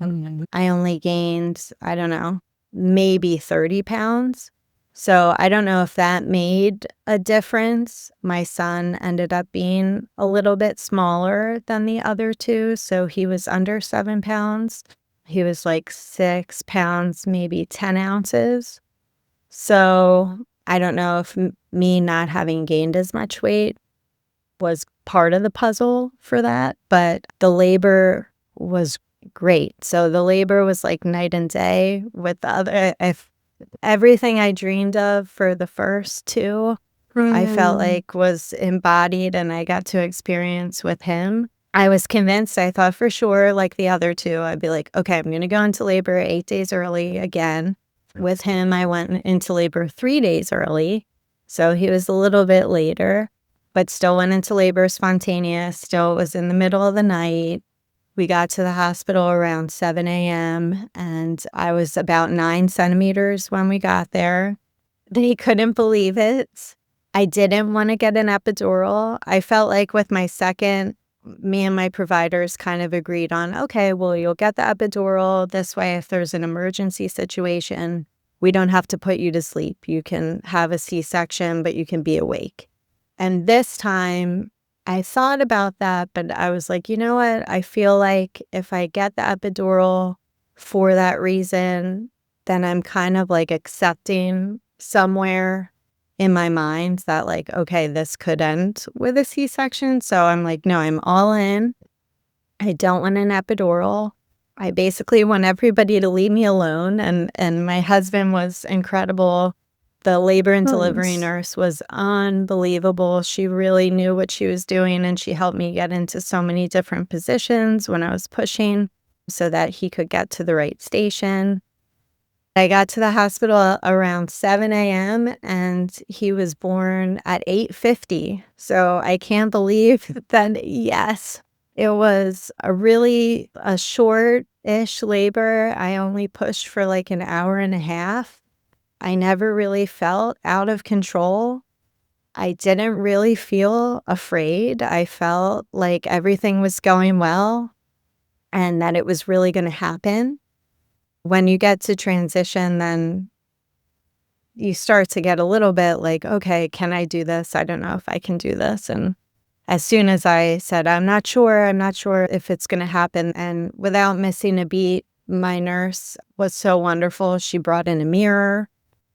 I only gained, I don't know, maybe 30 pounds. So I don't know if that made a difference. My son ended up being a little bit smaller than the other 2, so he was under 7 pounds. He was like 6 pounds, maybe 10 ounces. So I don't know if me not having gained as much weight was part of the puzzle for that, but the labor was great. So the labor was like night and day with the other. Everything I dreamed of for the first 2, I felt like was embodied and I got to experience with him. I was convinced, I thought for sure, like the other 2, I'd be like, okay, I'm going to go into labor 8 days early again. With him, I went into labor 3 days early. So he was a little bit later, but still went into labor spontaneous, still was in the middle of the night. We got to the hospital around 7 a.m. and I was about 9 centimeters when we got there. They couldn't believe it. I didn't want to get an epidural. I felt like with my second, me and my providers kind of agreed on, okay, well, you'll get the epidural. This way, if there's an emergency situation, we don't have to put you to sleep. You can have a C-section, but you can be awake. And this time, I thought about that, but I was like, you know what? I feel like if I get the epidural for that reason, then I'm kind of like accepting somewhere in my mind that like, okay, this could end with a C-section. So I'm like, no, I'm all in. I don't want an epidural. I basically want everybody to leave me alone. And my husband was incredible. The labor and delivery nurse was unbelievable. She really knew what she was doing, and she helped me get into so many different positions when I was pushing so that he could get to the right station. I got to the hospital around 7 a.m. and he was born at 8:50. So I can't believe that, yes, it was a short-ish labor. I only pushed for like an hour and a half. I never really felt out of control. I didn't really feel afraid. I felt like everything was going well and that it was really going to happen. When you get to transition, then you start to get a little bit like, okay, can I do this? I don't know if I can do this. And as soon as I said, I'm not sure if it's going to happen. And without missing a beat, my nurse was so wonderful. She brought in a mirror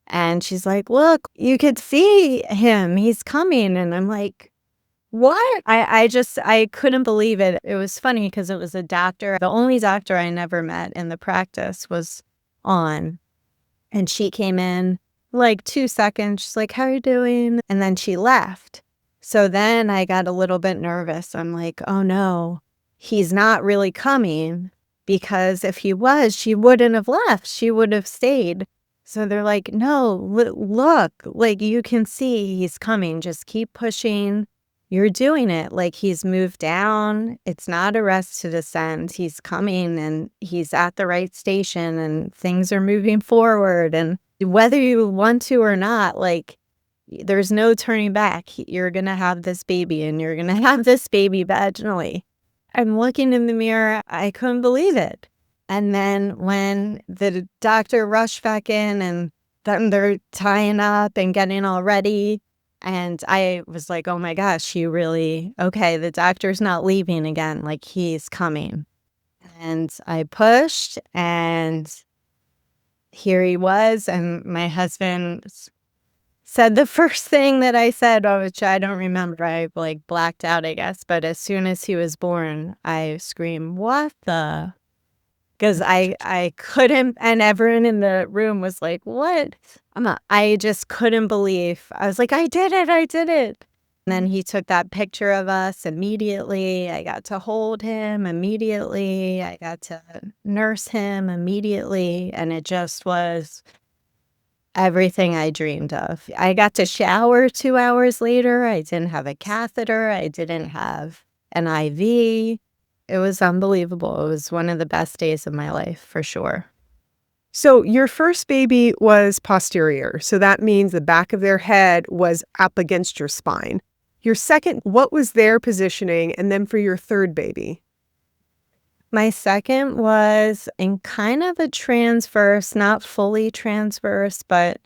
and she's like, look, you could see him. He's coming. And I'm like, what? I couldn't believe it. It was funny because it was a doctor. The only doctor I never met in the practice was on. And she came in like 2 seconds. She's like, how are you doing? And then she left. So then I got a little bit nervous. I'm like, oh no, he's not really coming, because if he was, she wouldn't have left. She would have stayed. So they're like, no, look, like you can see he's coming. Just keep pushing. You're doing it. Like he's moved down. It's not a rest to descend. He's coming and he's at the right station and things are moving forward. And whether you want to or not, like there's no turning back. You're going to have this baby and you're going to have this baby vaginally. I'm looking in the mirror. I couldn't believe it. And then when the doctor rushed back in and then they're tying up and getting all ready, and I was like, oh my gosh, okay, the doctor's not leaving again, like he's coming. And I pushed and here he was. And my husband said the first thing that I said, which I don't remember. I like blacked out, I guess. But as soon as he was born, I screamed, what the? Because I couldn't, and everyone in the room was like, what? I just couldn't believe. I was like, I did it. And then he took that picture of us immediately. I got to hold him immediately. I got to nurse him immediately. And it just was everything I dreamed of. I got to shower 2 hours later. I didn't have a catheter. I didn't have an IV. It was unbelievable. It was one of the best days of my life, for sure. So your first baby was posterior. So that means the back of their head was up against your spine. Your second, what was their positioning? And then for your third baby? My second was in kind of a transverse, not fully transverse, but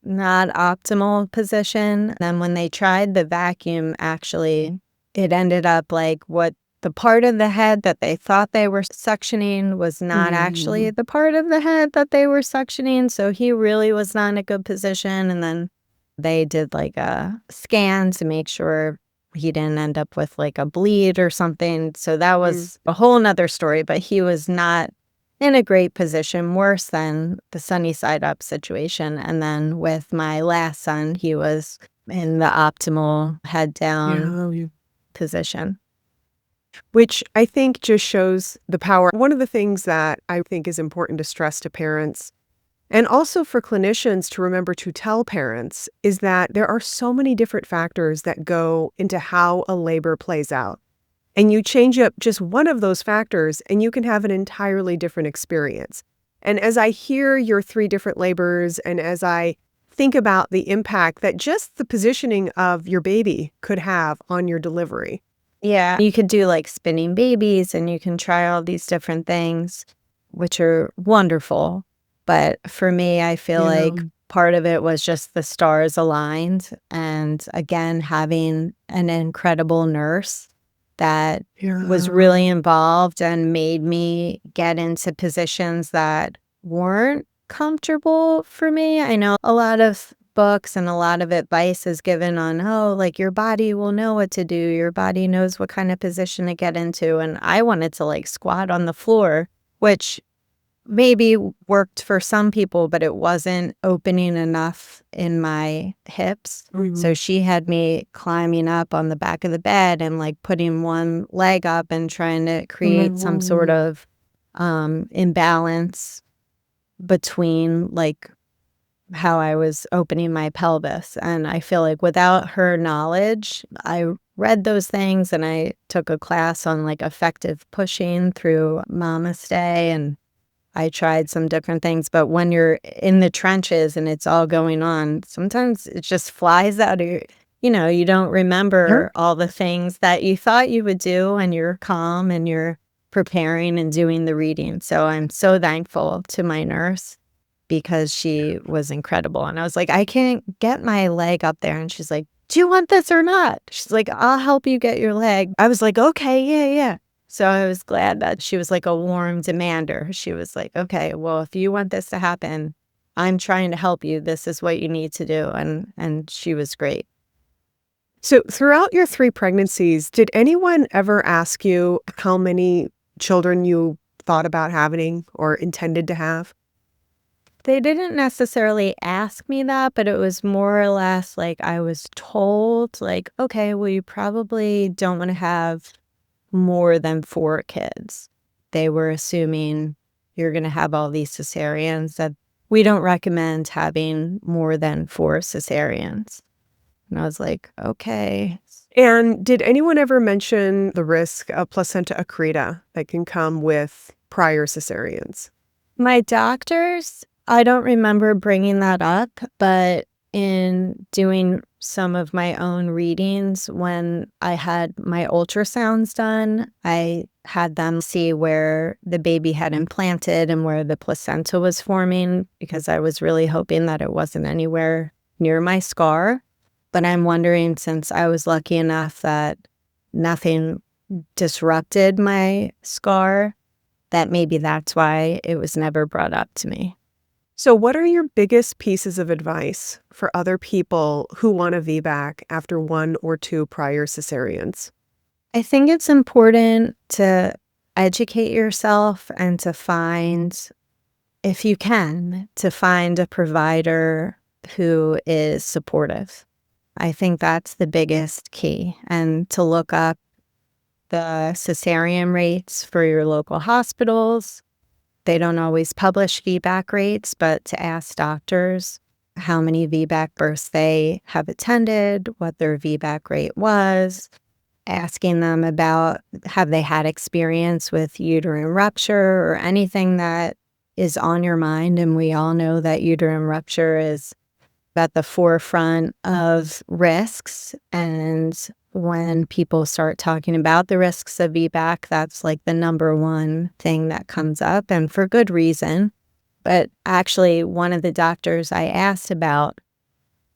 not optimal position. And when they tried the vacuum, actually, it ended up like the part of the head that they thought they were suctioning was not actually the part of the head that they were suctioning. So he really was not in a good position. And then they did like a scan to make sure he didn't end up with like a bleed or something. So that was a whole nother story. But he was not in a great position, worse than the sunny side up situation. And then with my last son, he was in the optimal head down position. Which I think just shows the power. One of the things that I think is important to stress to parents, and also for clinicians to remember to tell parents, is that there are so many different factors that go into how a labor plays out. And you change up just one of those factors and you can have an entirely different experience. And as I hear your 3 different labors and as I think about the impact that just the positioning of your baby could have on your delivery. Yeah, you could do like spinning babies and you can try all these different things, which are wonderful. But for me, I feel like part of it was just the stars aligned. And again, having an incredible nurse that was really involved and made me get into positions that weren't comfortable for me. I know a lot of books and a lot of advice is given on, oh, like your body will know what to do. Your body knows what kind of position to get into. And I wanted to like squat on the floor, which maybe worked for some people, but it wasn't opening enough in my hips. So she had me climbing up on the back of the bed and like putting one leg up and trying to create some sort of imbalance between like how I was opening my pelvis. And I feel like without her knowledge, I read those things and I took a class on like effective pushing through Mama Stay, and I tried some different things. But when you're in the trenches and it's all going on, sometimes it just flies out of your, you don't remember all the things that you thought you would do, and you're calm and you're preparing and doing the reading. So I'm so thankful to my nurse because she was incredible. And I was like, I can't get my leg up there. And she's like, do you want this or not? She's like, I'll help you get your leg. I was like, okay, yeah. So I was glad that she was like a warm demander. She was like, okay, well, if you want this to happen, I'm trying to help you. This is what you need to do. And she was great. So throughout your 3 pregnancies, did anyone ever ask you how many children you thought about having or intended to have? They didn't necessarily ask me that, but it was more or less like I was told, like, okay, well, you probably don't want to have more than 4 kids. They were assuming you're going to have all these cesareans, that we don't recommend having more than 4 cesareans. And I was like, okay. And did anyone ever mention the risk of placenta accreta that can come with prior cesareans? My doctors, I don't remember bringing that up, but in doing some of my own readings, when I had my ultrasounds done, I had them see where the baby had implanted and where the placenta was forming, because I was really hoping that it wasn't anywhere near my scar. But I'm wondering, since I was lucky enough that nothing disrupted my scar, that maybe that's why it was never brought up to me. So what are your biggest pieces of advice for other people who want a VBAC after 1 or 2 prior cesareans? I think it's important to educate yourself and to find, if you can, to find a provider who is supportive. I think that's the biggest key. And to look up the cesarean rates for your local hospitals. They don't always publish VBAC rates, but to ask doctors how many VBAC births they have attended, what their VBAC rate was, asking them about have they had experience with uterine rupture or anything that is on your mind. And we all know that uterine rupture is at the forefront of risks. And when people start talking about the risks of VBAC, that's like the number one thing that comes up, and for good reason. But actually, one of the doctors I asked about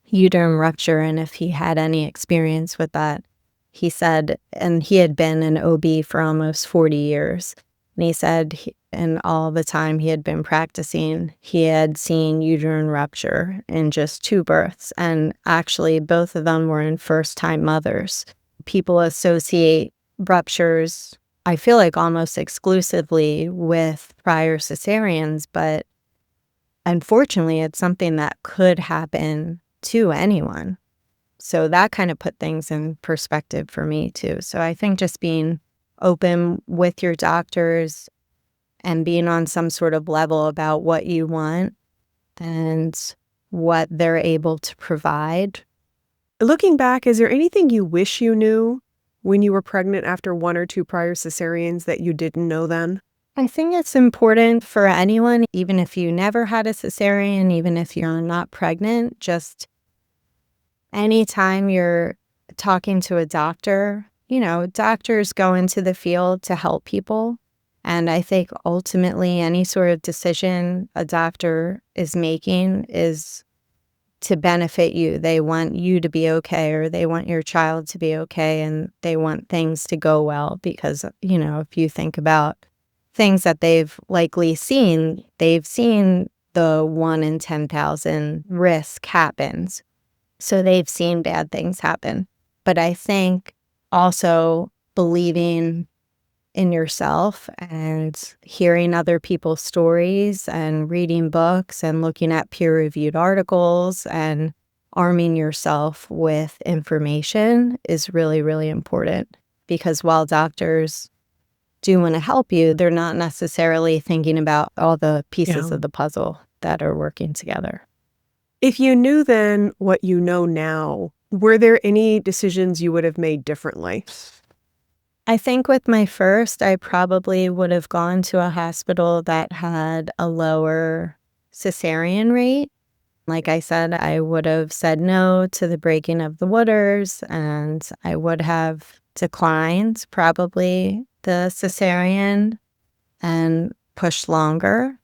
uterine rupture and if he had any experience with that, he said, and he had been an OB for almost 40 years, and he said, and all the time he had been practicing, he had seen uterine rupture in just 2 births. And actually, both of them were in first-time mothers. People associate ruptures, I feel like, almost exclusively with prior cesareans, but unfortunately, it's something that could happen to anyone. So that kind of put things in perspective for me, too. So I think just being open with your doctors and being on some sort of level about what you want and what they're able to provide. Looking back, is there anything you wish you knew when you were pregnant after 1 or 2 prior cesareans that you didn't know then? I think it's important for anyone, even if you never had a cesarean, even if you're not pregnant, just anytime you're talking to a doctor, doctors go into the field to help people. And I think ultimately any sort of decision a doctor is making is to benefit you. They want you to be okay, or they want your child to be okay, and they want things to go well because, if you think about things that they've likely seen, they've seen the 1 in 10,000 risk happens. So they've seen bad things happen. But I think also believing in yourself and hearing other people's stories and reading books and looking at peer-reviewed articles and arming yourself with information is really, really important. Because while doctors do want to help you, they're not necessarily thinking about all the pieces of the puzzle that are working together. If you knew then what you know now, were there any decisions you would have made differently? I think with my first, I probably would have gone to a hospital that had a lower cesarean rate. Like I said, I would have said no to the breaking of the waters, and I would have declined probably the cesarean and pushed longer.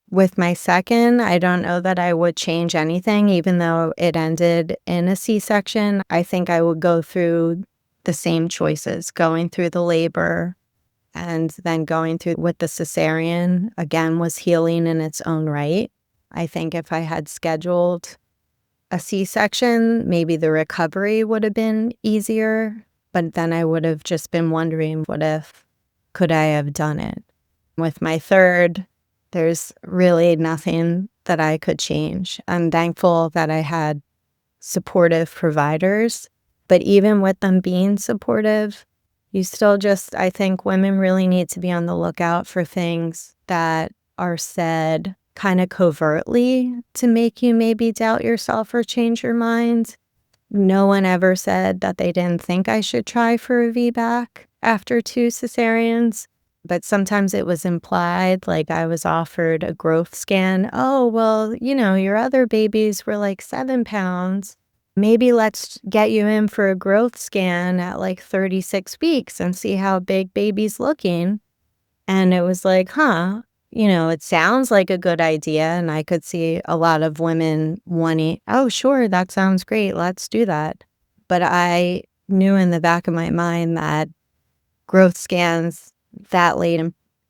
With my second, I don't know that I would change anything, even though it ended in a C-section. I think I would go through the same choices, going through the labor and then going through with the cesarean, again, was healing in its own right. I think if I had scheduled a C-section, maybe the recovery would have been easier, but then I would have just been wondering, could I have done it? With my third, there's really nothing that I could change. I'm thankful that I had supportive providers, but even with them being supportive, you still I think women really need to be on the lookout for things that are said kind of covertly to make you maybe doubt yourself or change your mind. No one ever said that they didn't think I should try for a VBAC after 2 cesareans, but sometimes it was implied, like I was offered a growth scan. Oh, well, your other babies were like 7 pounds. Maybe let's get you in for a growth scan at like 36 weeks and see how big baby's looking. And it was like, it sounds like a good idea. And I could see a lot of women wanting, oh, sure, that sounds great. Let's do that. But I knew in the back of my mind that growth scans that late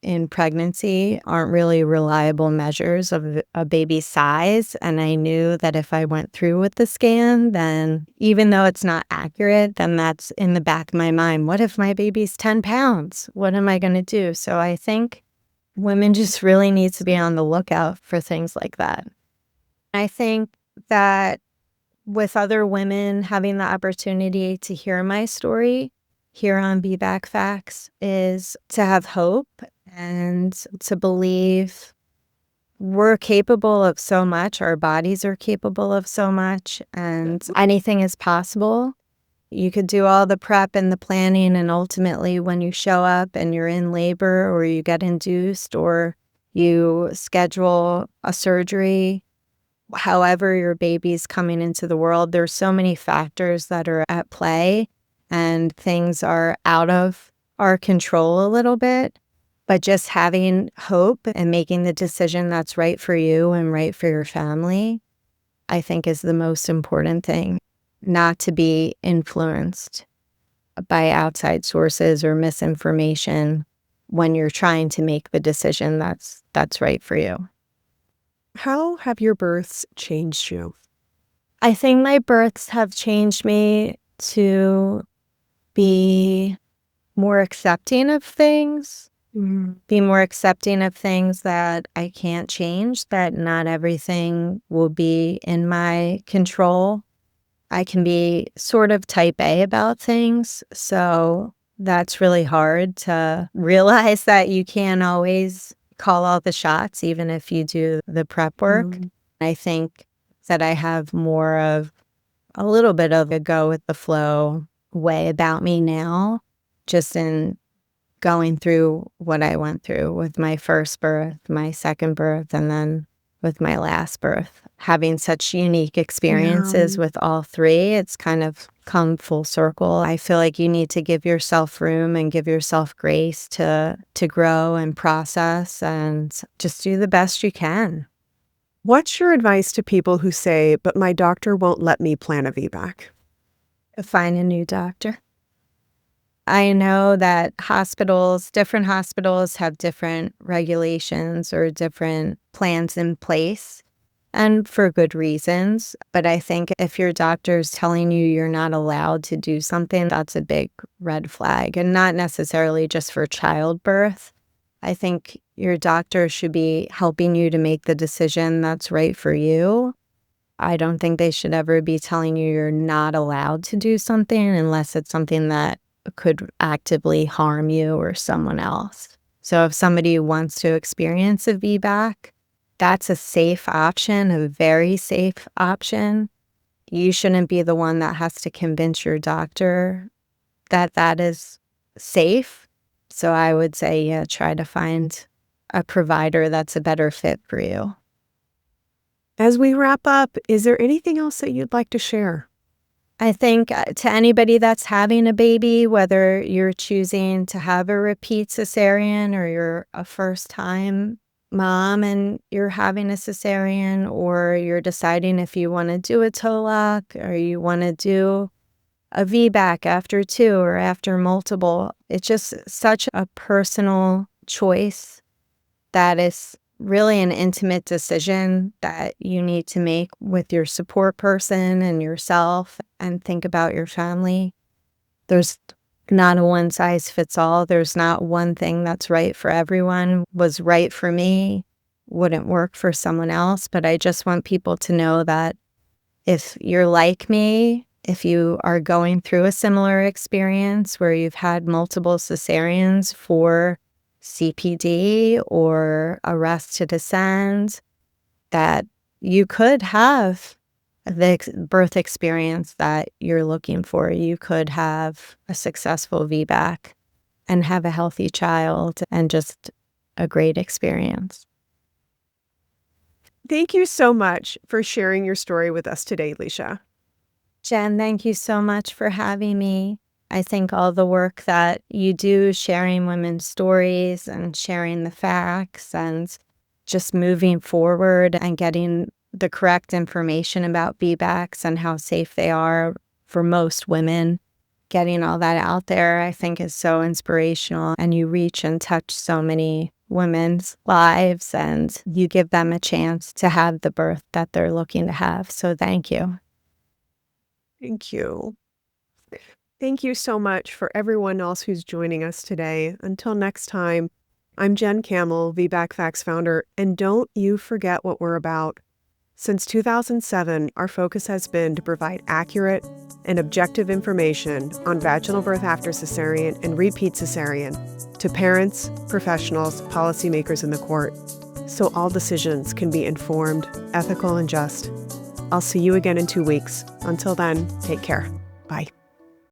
in pregnancy aren't really reliable measures of a baby's size. And I knew that if I went through with the scan, then even though it's not accurate, then that's in the back of my mind. What if my baby's 10 pounds? What am I going to do? So I think women just really need to be on the lookout for things like that. I think that with other women having the opportunity to hear my story here on VBAC Facts is to have hope and to believe we're capable of so much. Our bodies are capable of so much, and anything is possible. You could do all the prep and the planning, and ultimately when you show up and you're in labor or you get induced or you schedule a surgery, however your baby's coming into the world, there's so many factors that are at play and things are out of our control a little bit. But just having hope and making the decision that's right for you and right for your family, I think is the most important thing. Not to be influenced by outside sources or misinformation when you're trying to make the decision that's right for you. How have your births changed you? I think my births have changed me to be more accepting of things, be more accepting of things that I can't change, that not everything will be in my control. I can be sort of type A about things, so that's really hard to realize that you can't always call all the shots, even if you do the prep work. I think that I have more of a little bit of a go with the flow way about me now, just in going through what I went through with my first birth, my second birth, and then with my last birth. Having such unique experiences Yeah. with all three, it's kind of come full circle. I feel like you need to give yourself room and give yourself grace to grow and process and just do the best you can. What's your advice to people who say, but my doctor won't let me plan a VBAC? Find a new doctor. I know that different hospitals have different regulations or different plans in place, and for good reasons. But I think if your doctor's telling you you're not allowed to do something, that's a big red flag, and not necessarily just for childbirth. I think your doctor should be helping you to make the decision that's right for you. I don't think they should ever be telling you you're not allowed to do something unless it's something that could actively harm you or someone else. So if somebody wants to experience a VBAC, that's a safe option, a very safe option. You shouldn't be the one that has to convince your doctor that that is safe. So I would say, yeah, try to find a provider that's a better fit for you. As we wrap up, is there anything else that you'd like to share? I think to anybody that's having a baby, whether you're choosing to have a repeat cesarean or you're a first-time mom and you're having a cesarean, or you're deciding if you want to do a toe lock or you want to do a VBAC after 2 or after multiple, it's just such a personal choice that is really an intimate decision that you need to make with your support person and yourself, and think about your family. There's not a one size fits all. There's not one thing that's right for everyone. Was right for me wouldn't work for someone else. But I just want people to know that if you're like me, if you are going through a similar experience where you've had multiple cesareans for CPD or arrest to descend, that you could have the birth experience that you're looking for. You could have a successful VBAC and have a healthy child and just a great experience. Thank you so much for sharing your story with us today, Licia. Jen, thank you so much for having me. I think all the work that you do, sharing women's stories and sharing the facts and just moving forward and getting the correct information about VBACs and how safe they are for most women, getting all that out there, I think is so inspirational. And you reach and touch so many women's lives and you give them a chance to have the birth that they're looking to have. So thank you. Thank you. Thank you so much for everyone else who's joining us today. Until next time, I'm Jen Camel, VBAC Facts founder, and don't you forget what we're about. Since 2007, our focus has been to provide accurate and objective information on vaginal birth after cesarean and repeat cesarean to parents, professionals, policymakers in the court, so all decisions can be informed, ethical, and just. I'll see you again in 2 weeks. Until then, take care. Bye.